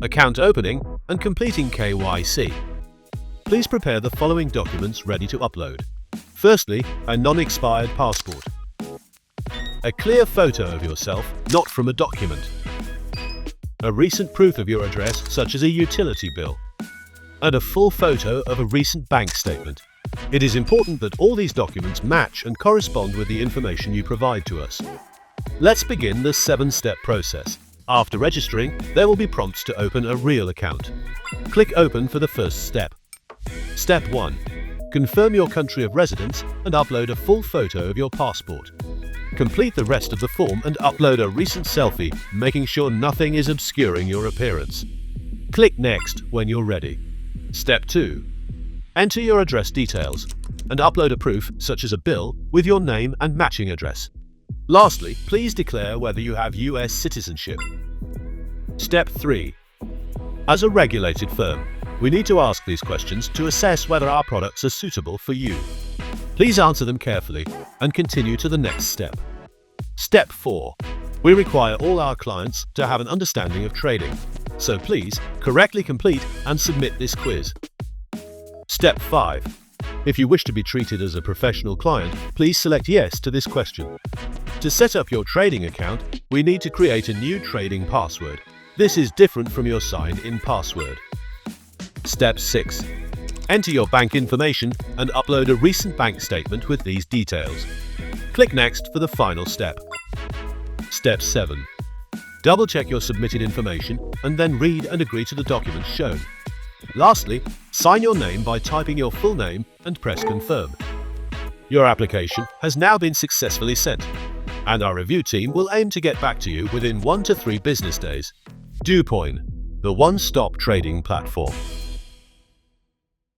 account opening, and completing KYC. Please prepare the following documents ready to upload. Firstly, a non-expired passport. A clear photo of yourself, not from a document. A recent proof of your address, such as a utility bill. And a full photo of a recent bank statement. It is important that all these documents match and correspond with the information you provide to us. Let's begin the 7-step process. After registering, there will be prompts to open a real account. Click Open for the first step. Step 1. Confirm your country of residence and upload a full photo of your passport. Complete the rest of the form and upload a recent selfie, making sure nothing is obscuring your appearance. Click Next when you're ready. Step 2. Enter your address details and upload a proof, such as a bill, with your name and matching address. Lastly, please declare whether you have US citizenship. Step 3. As a regulated firm, we need to ask these questions to assess whether our products are suitable for you. Please answer them carefully and continue to the next step. Step 4. We require all our clients to have an understanding of trading, so please correctly complete and submit this quiz. Step 5. If you wish to be treated as a professional client, please select Yes to this question. To set up your trading account, we need to create a new trading password. This is different from your signed-in password. Step 6. Enter your bank information and upload a recent bank statement with these details. Click Next for the final step. Step 7. Double-check your submitted information and then read and agree to the documents shown. Lastly, sign your name by typing your full name and press Confirm. Your application has now been successfully sent, and our review team will aim to get back to you within 1 to 3 business days. Dupoin, the one-stop trading platform.